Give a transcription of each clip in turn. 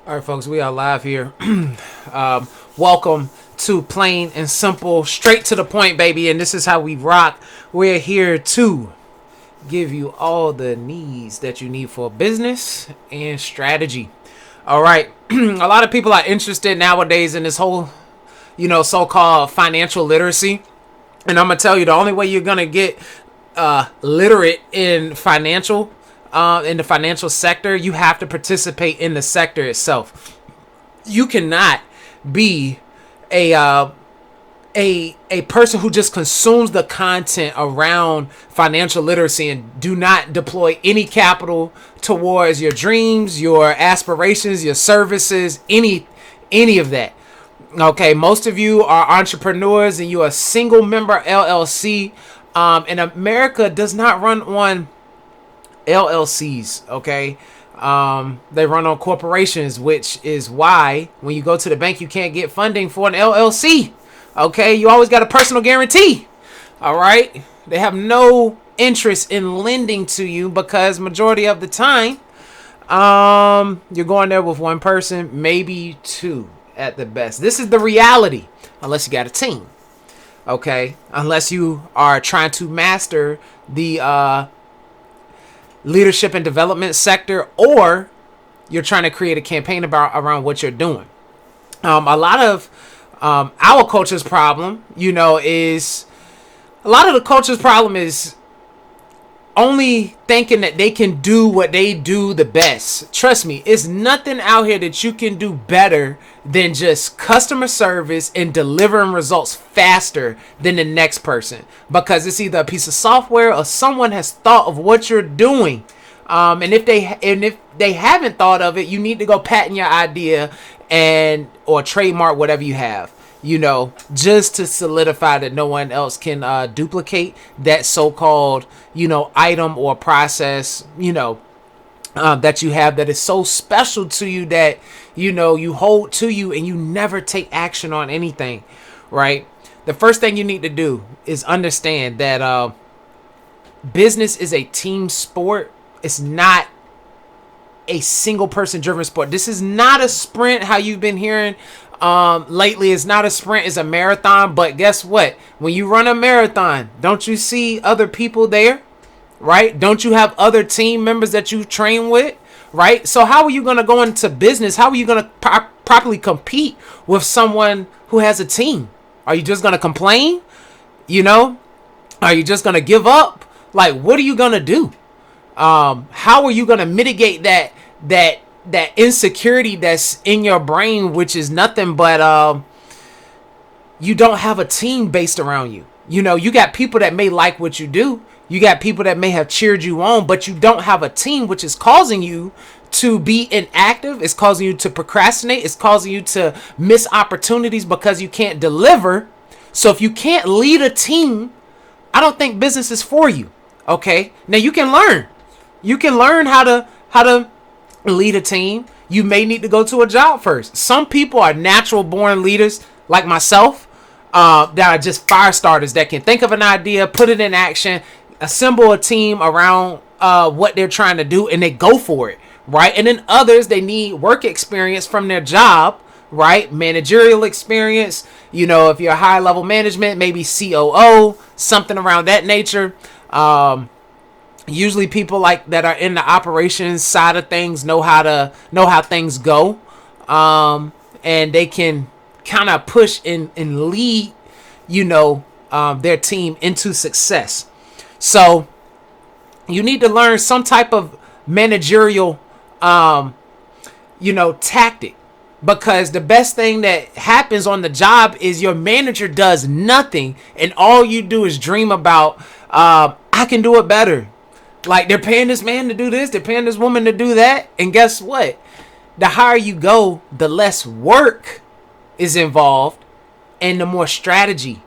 All right, folks, we are live here. Welcome to Plain and Simple, straight to the point, baby. And this is how we rock. We're here to give you all the needs that you need for business and strategy. All right. A lot of people are interested nowadays in this whole, so-called financial literacy. And I'm going to tell you, the only way you're going to get literate in the financial sector, you have to participate in the sector itself. You cannot be a person who just consumes the content around financial literacy and do not deploy any capital towards your dreams, your aspirations, your services, any of that. Okay, most of you are entrepreneurs and you are a single member LLC. And America does not run on LLCs, okay? They run on corporations, which is why when you go to the bank, you can't get funding for an LLC, okay? You always got a personal guarantee, all right? They have no interest in lending to you because majority of the time, you're going there with one person, maybe two at the best. This is the reality, unless you got a team, okay? Unless you are trying to master the leadership and development sector, or you're trying to create a campaign around what you're doing. A lot of our culture's problem, is only thinking that they can do what they do the best. Trust me, it's nothing out here that you can do better than just customer service and delivering results faster than the next person, because it's either a piece of software or someone has thought of what you're doing. And if they haven't thought of it, you need to go patent your idea or trademark whatever you have, just to solidify that no one else can duplicate that so-called, item or process, that you have that is so special to you that, you hold to you and you never take action on anything, right? The first thing you need to do is understand that business is a team sport. It's not a single person driven sport. This is not a sprint, how you've been hearing lately. It's not a sprint, it's a marathon. But guess what? When you run a marathon, don't you see other people there? Right? Don't you have other team members that you train with? Right? So how are you going to go into business? How are you going to properly compete with someone who has a team? Are you just going to complain? Are you just going to give up? Like, what are you going to do? How are you going to mitigate that insecurity that's in your brain, which is nothing but you don't have a team based around you. You got people that may like what you do. You got people that may have cheered you on, but you don't have a team, which is causing you to be inactive. It's causing you to procrastinate. It's causing you to miss opportunities because you can't deliver. So if you can't lead a team, I don't think business is for you. Okay. Now you can learn. You can learn how to lead a team. You may need to go to a job first. Some people are natural born leaders like myself, that are just fire starters that can think of an idea, put it in action, assemble a team around what they're trying to do, and they go for it, right? And then others, they need work experience from their job, right? Managerial experience, if you're a high level management, maybe COO, something around that nature. Usually people like that are in the operations side of things know how things go, and they can kind of push and lead their team into success. So you need to learn some type of managerial tactic, because the best thing that happens on the job is your manager does nothing and all you do is dream about I can do it better. Like, they're paying this man to do this, they're paying this woman to do that, and guess what? The higher you go, the less work is involved and the more strategy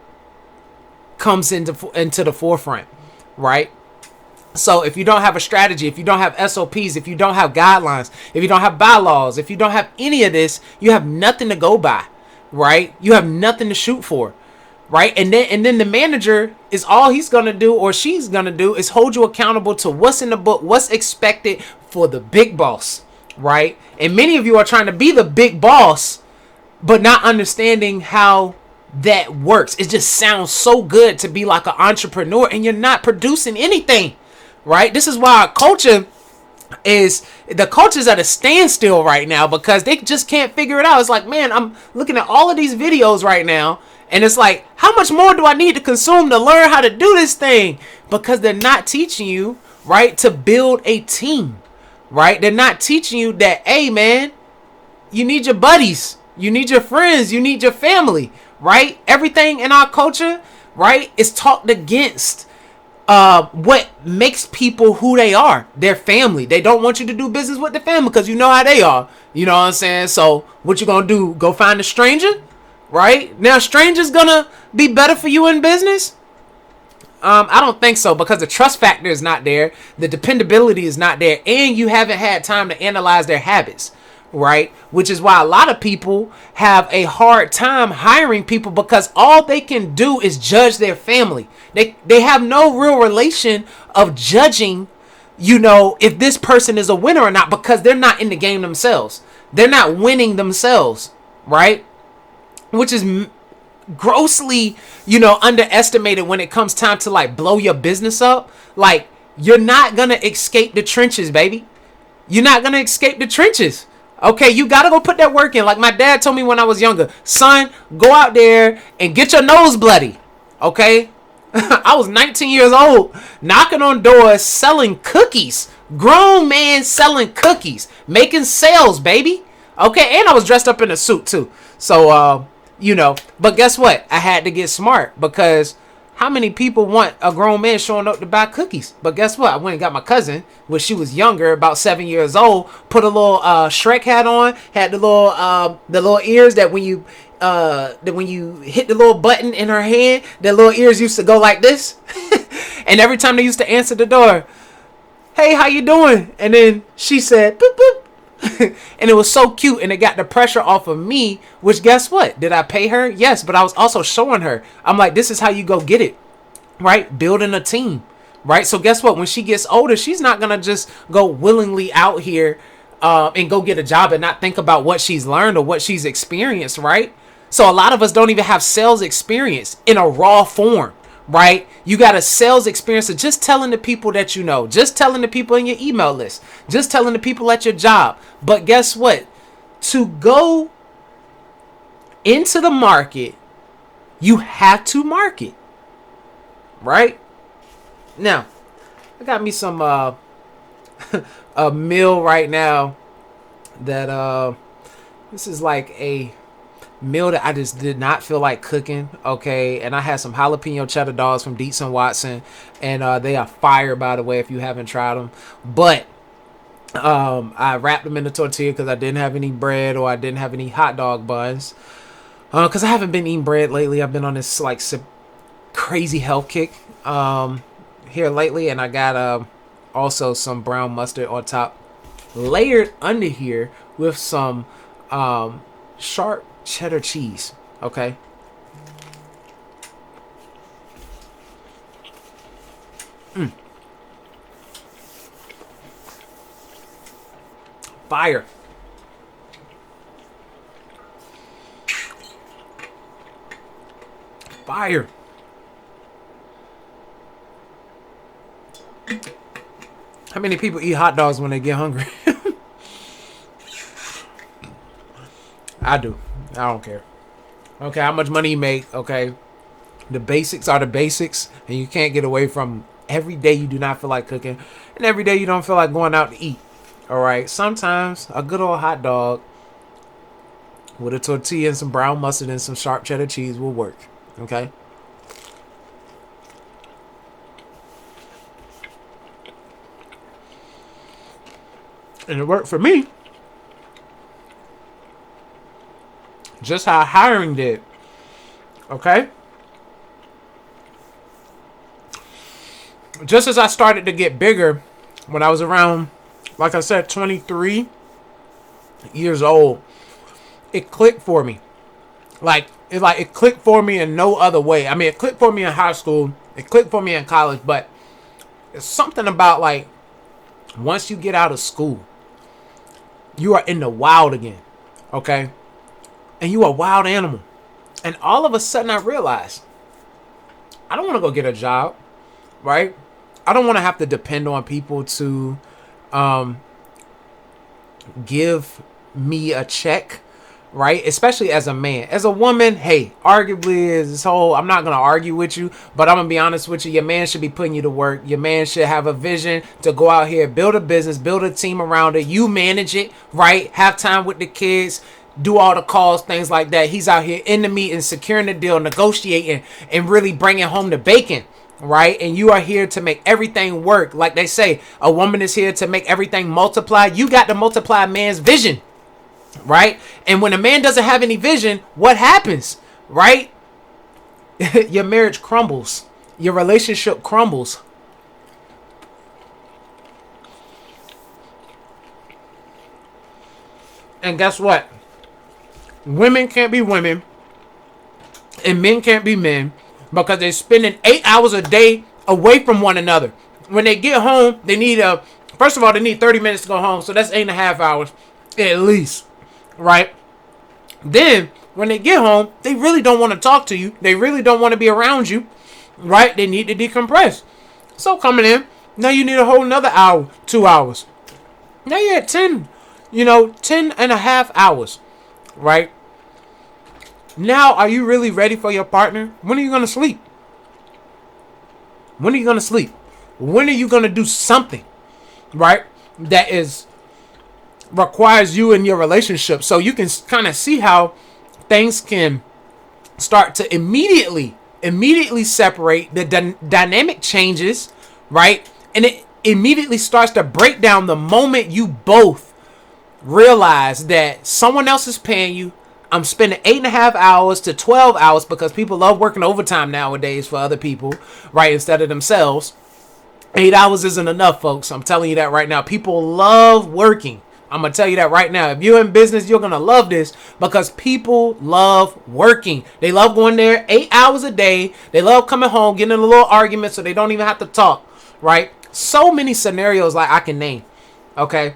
comes into the forefront, right? So if you don't have a strategy, if you don't have SOPs, if you don't have guidelines, if you don't have bylaws, if you don't have any of this, you have nothing to go by, right? You have nothing to shoot for, right? And then the manager is all he's going to do or she's going to do is hold you accountable to what's in the book, what's expected for the big boss. right? And many of you are trying to be the big boss, but not understanding how that works. It just sounds so good to be like an entrepreneur and you're not producing anything, right? This is why our culture is, the culture's at a standstill right now because they just can't figure it out. It's like, man, I'm looking at all of these videos right now and it's like, how much more do I need to consume to learn how to do this thing? Because they're not teaching you, right, to build a team, right? They're not teaching you that, hey, man, you need your buddies, you need your friends, you need your family, right? Everything in our culture, right, is talked against what makes people who they are, their family. They don't want you to do business with the family because you know how they are. You know what I'm saying? So what you gonna do? Go find a stranger? Right? Now, stranger's gonna be better for you in business? I don't think so because the trust factor is not there. The dependability is not there. And you haven't had time to analyze their habits. Right? Which is why a lot of people have a hard time hiring people because all they can do is judge their family. They have no real relation of judging, you know, if this person is a winner or not because they're not in the game themselves. They're not winning themselves. Right? Which is grossly, you know, underestimated when it comes time to like blow your business up. Like, you're not gonna escape the trenches, baby. You're not gonna escape the trenches. Okay, you gotta go put that work in. Like my dad told me when I was younger, son, go out there and get your nose bloody. Okay, I was 19 years old, knocking on doors, selling cookies. Grown man selling cookies, making sales, baby. Okay, and I was dressed up in a suit too. So, you know, but guess what? I had to get smart because how many people want a grown man showing up to buy cookies? But guess what? I went and got my cousin when she was younger, about 7 years old, put a little Shrek hat on, had the little ears that when you hit the little button in her hand, the little ears used to go like this. And every time they used to answer the door, hey, how you doing? And then she said, boop, boop. And it was so cute and it got the pressure off of me, which guess what? Did I pay her? Yes, but I was also showing her. I'm like, this is how you go get it, right? Building a team, right? So guess what? When she gets older, she's not going to just go willingly out here and go get a job and not think about what she's learned or what she's experienced, right? So a lot of us don't even have sales experience in a raw form. Right? You got a sales experience of just telling the people that you know, just telling the people in your email list, just telling the people at your job. But guess what? To go into the market, you have to market. Right? Now, I got me some a meal right now that this is like a meal that I just did not feel like cooking. Okay, and I had some jalapeno cheddar dogs from Dietz and Watson, and they are fire, by the way, if you haven't tried them. But I wrapped them in the tortilla because I didn't have any bread or I didn't have any hot dog buns because I haven't been eating bread lately. I've been on this like crazy health kick here lately, and I got also some brown mustard on top, layered under here with some sharp cheddar cheese. Okay, fire. Fire. How many people eat hot dogs when they get hungry? I do. I don't care. Okay, how much money you make, okay? The basics are the basics, and you can't get away from them. Every day you do not feel like cooking, and every day you don't feel like going out to eat. All right, sometimes a good old hot dog with a tortilla and some brown mustard and some sharp cheddar cheese will work, okay? And it worked for me. Just how hiring did. Okay? Just as I started to get bigger, when I was around, like I said, 23 years old, it clicked for me. It clicked for me in no other way. I mean, it clicked for me in high school. It clicked for me in college. But it's something about, like, once you get out of school, You are in the wild again. Okay? And you are a wild animal. And all of a sudden I realized I don't want to go get a job, right? I don't want to have to depend on people to give me a check, right? Especially as a man. As a woman, hey, arguably is this whole, I'm not going to argue with you, but I'm going to be honest with you. Your man should be putting you to work. Your man should have a vision to go out here, build a business, build a team around it. You manage it, right? Have time with the kids, do all the calls, things like that. He's out here in the meeting, securing the deal, negotiating, and really bringing home the bacon, right? And you are here to make everything work. Like they say, a woman is here to make everything multiply. You got to multiply a man's vision, right? And when a man doesn't have any vision, what happens, right? Your marriage crumbles. Your relationship crumbles. And guess what? Women can't be women and men can't be men because they're spending 8 hours a day away from one another. When they get home, they need first of all, they need 30 minutes to go home. So that's 8.5 hours at least, right? Then when they get home, they really don't want to talk to you. They really don't want to be around you, right? They need to decompress. So coming in, now you need a whole another hour, 2 hours. Now you're at 10, 10.5 hours, right? Now, are you really ready for your partner? When are you going to sleep? When are you going to sleep? When are you going to do something, right, that is requires you in your relationship? So you can kind of see how things can start to immediately separate. The dynamic changes, right? And it immediately starts to break down the moment you both realize that someone else is paying you. I'm spending 8.5 hours to 12 hours because people love working overtime nowadays for other people, right, instead of themselves. 8 hours isn't enough, folks. I'm telling you that right now. People love working. I'm going to tell you that right now. If you're in business, you're going to love this because people love working. They love going there 8 hours a day. They love coming home, getting in a little argument so they don't even have to talk, right? So many scenarios like I can name, okay,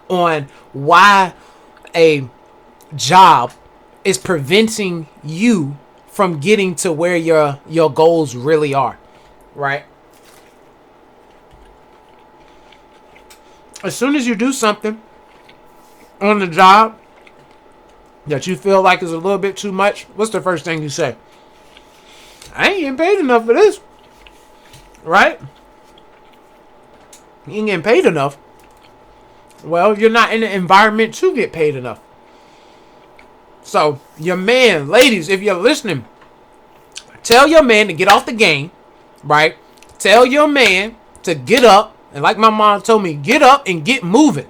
on why a job is preventing you from getting to where your goals really are, right? As soon as you do something on the job that you feel like is a little bit too much, what's the first thing you say? I ain't getting paid enough for this, right? You ain't getting paid enough. Well, you're not in the environment to get paid enough. So, your man, ladies, if you're listening, tell your man to get off the game, right? Tell your man to get up. And like my mom told me, get up and get moving.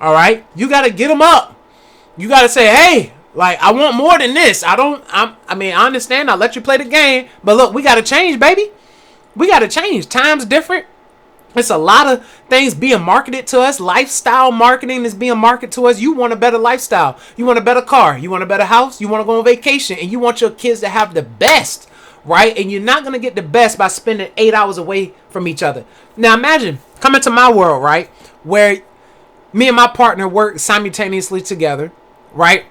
All right? You got to get him up. You got to say, hey, like, I want more than this. I understand. I'll let you play the game. But look, we got to change, baby. We got to change. Time's different. It's a lot of things being marketed to us. Lifestyle marketing is being marketed to us. You want a better lifestyle. You want a better car. You want a better house. You want to go on vacation. And you want your kids to have the best, right? And you're not going to get the best by spending 8 hours away from each other. Now imagine coming to my world, right? Where me and my partner work simultaneously together, right?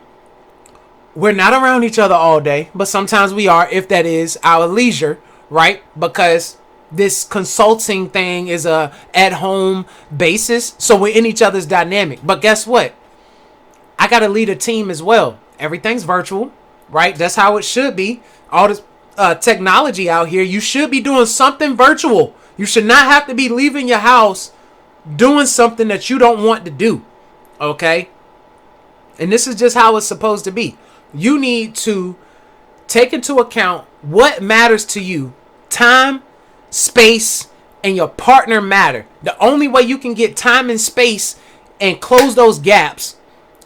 We're not around each other all day, but sometimes we are, if that is our leisure, right? Because this consulting thing is a at-home basis, so we're in each other's dynamic. But guess what? I got to lead a team as well. Everything's virtual, right? That's how it should be. All this technology out here, you should be doing something virtual. You should not have to be leaving your house doing something that you don't want to do, okay? And this is just how it's supposed to be. You need to take into account what matters to you. Time, space, and your partner matter. The only way you can get time and space and close those gaps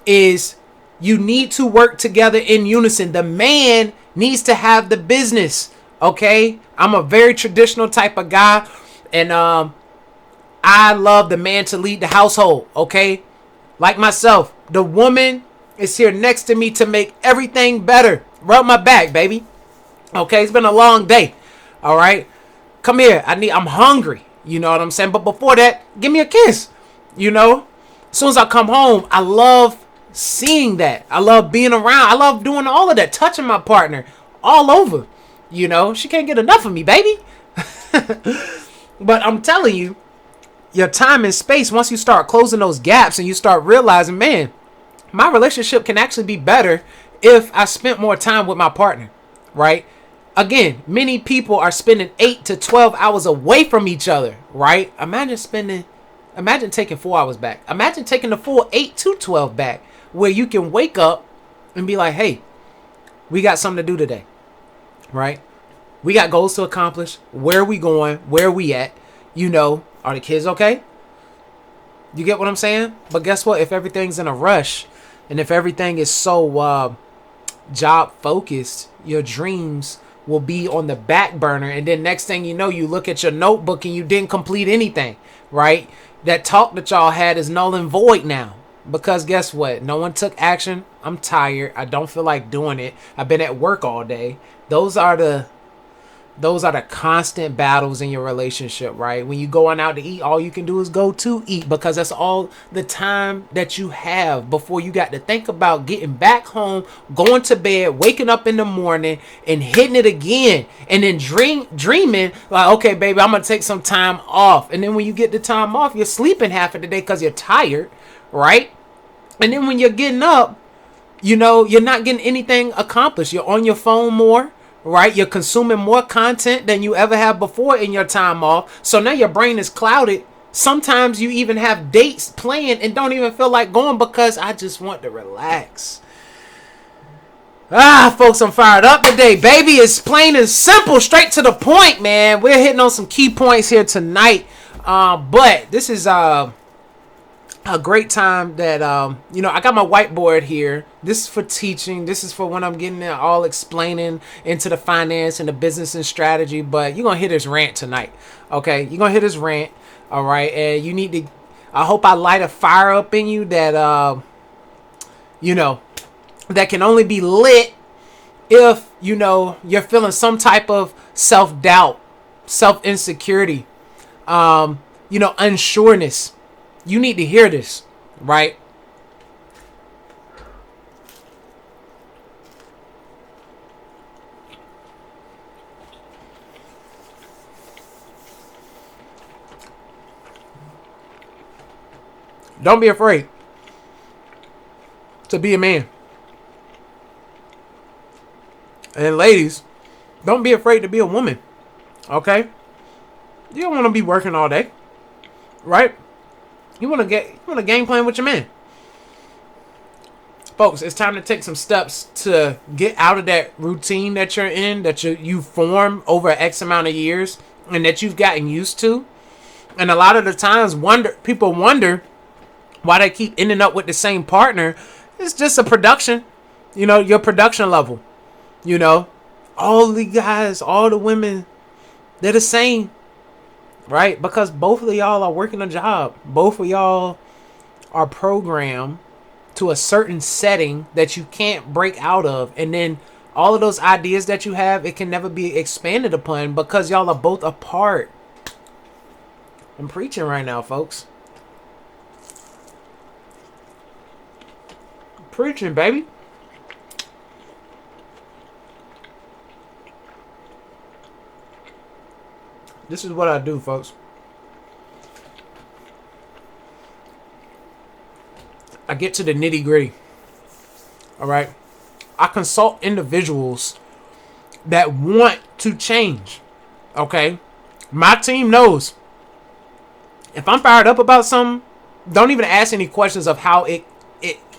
is you need to work together in unison. The man needs to have the business, okay? I'm a very traditional type of guy, and I love the man to lead the household, okay? Like myself, the woman is here next to me to make everything better. Rub my back, baby. Okay, it's been a long day. All right, come here. I'm hungry. You know what I'm saying? But before that, give me a kiss. You know, As soon as I come home, I love seeing that. I love being around. I love doing all of that, touching my partner all over. You know, she can't get enough of me, baby. But I'm telling you, your time and space, once you start closing those gaps and you start realizing, man, my relationship can actually be better if I spent more time with my partner, right? Again, many people are spending 8 to 12 hours away from each other, right? Imagine taking 4 hours back. Imagine taking the full 8 to 12 back, where you can wake up and be like, hey, we got something to do today, right? We got goals to accomplish. Where are we going? Where are we at? You know, are the kids okay? You get what I'm saying? But guess what? If everything's in a rush and if everything is so job focused, your dreams will be on the back burner. And then next thing you know, you look at your notebook and you didn't complete anything, right? That talk that y'all had is null and void now. Because guess what? No one took action. I'm tired. I don't feel like doing it. I've been at work all day. Those are the constant battles in your relationship, right? When you going out to eat, all you can do is go to eat, because that's all the time that you have before you got to think about getting back home, going to bed, waking up in the morning and hitting it again, and then dreaming like, okay, baby, I'm going to take some time off. And then when you get the time off, you're sleeping half of the day because you're tired, right? And then when you're getting up, you know, you're not getting anything accomplished. You're on your phone more. Right? You're consuming more content than you ever have before in your time off. So now your brain is clouded. Sometimes you even have dates planned and don't even feel like going because I just want to relax. Folks, I'm fired up today, baby. It's plain and simple, straight to the point, man. We're hitting on some key points here tonight. But this is a great time that, I got my whiteboard here. This is for teaching. This is for when I'm getting there all explaining into the finance and the business and strategy. But you're going to hear this rant tonight. Okay. You're going to hear this rant. All right. And you need to, I hope I light a fire up in you that, that can only be lit if, you're feeling some type of self-doubt, self-insecurity, unsureness. You need to hear this, right? Don't be afraid to be a man. And ladies, don't be afraid to be a woman. Okay? You don't want to be working all day, right? You want to game plan with your man. Folks, it's time to take some steps to get out of that routine that you're in, that you form over X amount of years and that you've gotten used to. And a lot of the times people wonder why they keep ending up with the same partner. It's just a production, your production level. All the guys, all the women, they're the same. Right? Because both of y'all are working a job. Both of y'all are programmed to a certain setting that you can't break out of. And then all of those ideas that you have, it can never be expanded upon because y'all are both apart. I'm preaching right now, folks. Preaching, baby. This is what I do, folks. I get to the nitty gritty. All right. I consult individuals that want to change. Okay. My team knows if I'm fired up about something, don't even ask any questions of how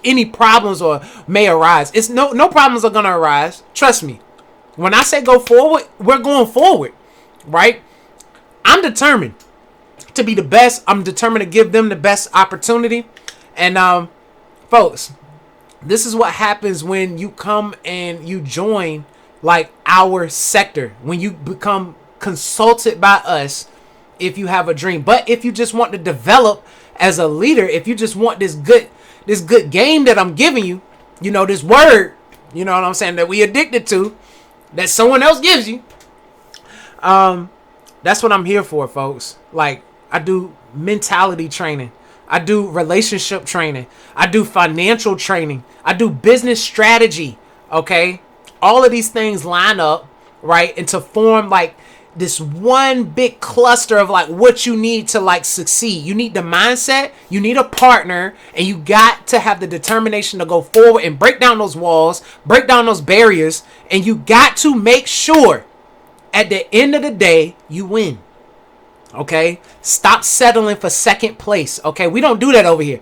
any problems or may arise. It's no problems are going to arise. Trust me. When I say go forward, we're going forward. Right. I'm determined to be the best. I'm determined to give them the best opportunity. And folks, this is what happens when you come and you join like our sector, when you become consulted by us if you have a dream. But if you just want to develop as a leader, if you just want this good game that I'm giving you, this word, you know what I'm saying, that we addicted to, that someone else gives you, that's what I'm here for, folks. Like, I do mentality training. I do relationship training. I do financial training. I do business strategy. Okay. All of these things line up, right? And to form like this one big cluster of like what you need to like succeed. You need the mindset, you need a partner, and you got to have the determination to go forward and break down those walls, break down those barriers, and you got to make sure at the end of the day you win. Okay? Stop settling for second place. Okay? We don't do that over here.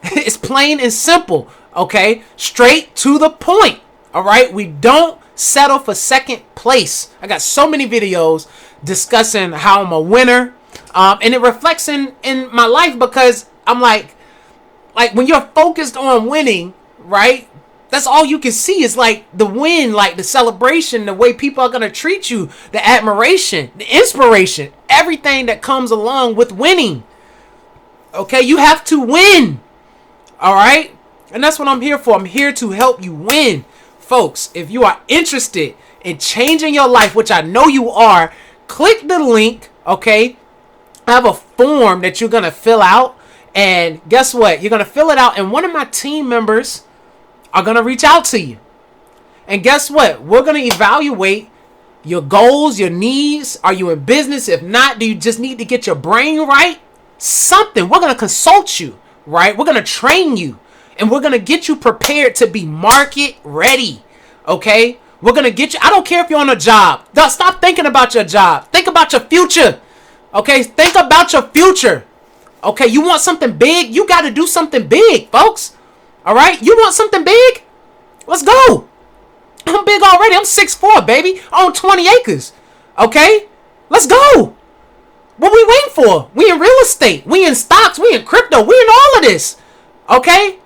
It's plain and simple. Okay? Straight to the point. All right? We don't settle for second place. I got so many videos discussing how I'm a winner. And it reflects in my life because I'm like when you're focused on winning, right? That's all you can see is like the win, like the celebration, the way people are going to treat you, the admiration, the inspiration, everything that comes along with winning. Okay, you have to win. All right? And that's what I'm here for. I'm here to help you win. Folks, if you are interested in changing your life, which I know you are, click the link, okay? I have a form that you're going to fill out. And guess what? You're going to fill it out and one of my team members are going to reach out to you. And guess what? We're going to evaluate your goals, your needs. Are you in business? If not, do you just need to get your brain right? Something. We're going to consult you, right? We're going to train you. And we're going to get you prepared to be market ready. Okay? We're going to get you. I don't care if you're on a job. Stop thinking about your job. Think about your future. Okay? Think about your future. Okay? You want something big? You got to do something big, folks. All right? You want something big? Let's go. I'm big already. I'm 6'4", baby. I own 20 acres. Okay? Let's go. What we waiting for? We in real estate. We in stocks. We in crypto. We in all of this. Okay?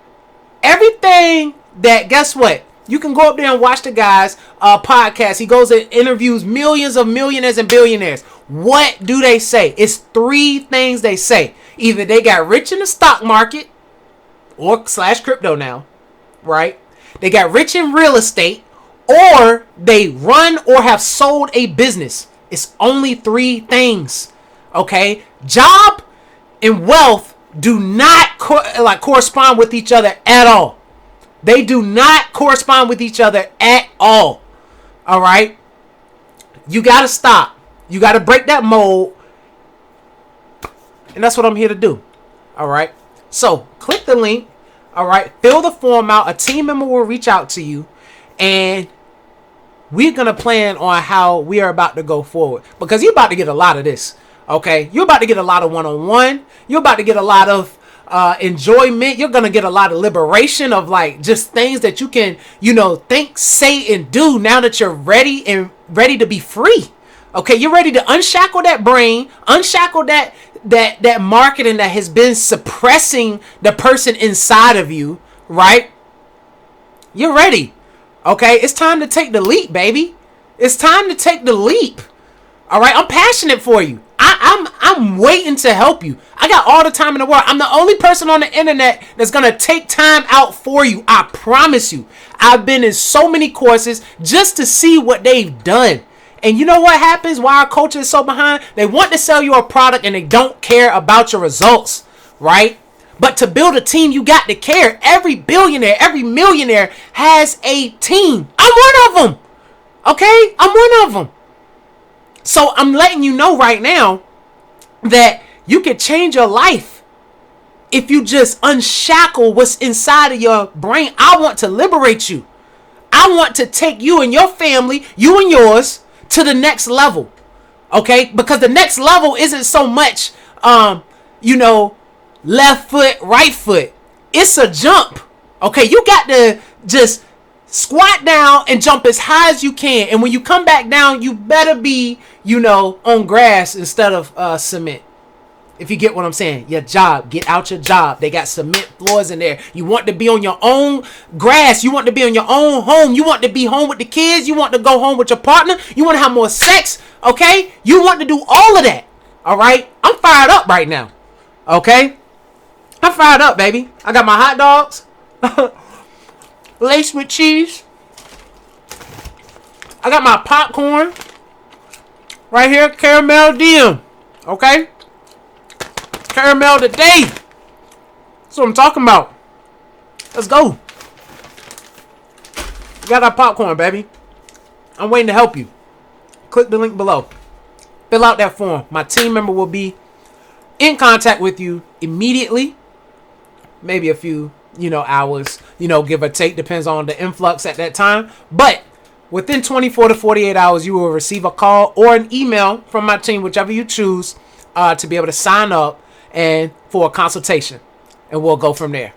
Everything that, guess what? You can go up there and watch the guy's podcast. He goes and interviews millions of millionaires and billionaires. What do they say? It's 3 things they say. Either they got rich in the stock market or / crypto now, right? They got rich in real estate or they run or have sold a business. It's only 3 things, okay? Job and wealth do not correspond with each other at all. They do not correspond with each other at all. All right? You got to stop. You got to break that mold. And that's what I'm here to do. All right? So, click the link. All right? Fill the form out. A team member will reach out to you. And we're going to plan on how we are about to go forward. Because you're about to get a lot of this. Okay? You're about to get a lot of one-on-one. You're about to get a lot of enjoyment. You're gonna get a lot of liberation of like just things that you can, think, say, and do now that you're ready to be free. Okay, you're ready to unshackle that brain, unshackle that marketing that has been suppressing the person inside of you, right? You're ready. Okay, it's time to take the leap, baby. It's time to take the leap. All right, I'm passionate for you. I'm waiting to help you. I got all the time in the world. I'm the only person on the internet that's going to take time out for you. I promise you. I've been in so many courses just to see what they've done. And you know what happens? Why our culture is so behind? They want to sell you a product and they don't care about your results, right? But to build a team, you got to care. Every billionaire, every millionaire has a team. I'm one of them. Okay? I'm one of them. So I'm letting you know right now that you can change your life if you just unshackle what's inside of your brain. I want to liberate you. I want to take you and your family, you and yours, to the next level. Okay? Because the next level isn't so much, left foot, right foot. It's a jump. Okay? You got to just squat down and jump as high as you can. And when you come back down, you better be, on grass instead of cement. If you get what I'm saying. Your job. Get out your job. They got cement floors in there. You want to be on your own grass. You want to be on your own home. You want to be home with the kids. You want to go home with your partner. You want to have more sex. Okay? You want to do all of that. All right? I'm fired up right now. Okay? I'm fired up, baby. I got my hot dogs. Laced with cheese. I got my popcorn right here, caramel DM. Okay? Caramel today. That's what I'm talking about. Let's go. We got our popcorn, baby. I'm waiting to help you. Click the link below. Fill out that form. My team member will be in contact with you immediately. Maybe a few, hours, give or take. Depends on the influx at that time. But within 24 to 48 hours, you will receive a call or an email from my team, whichever you choose, to be able to sign up and for a consultation. And we'll go from there.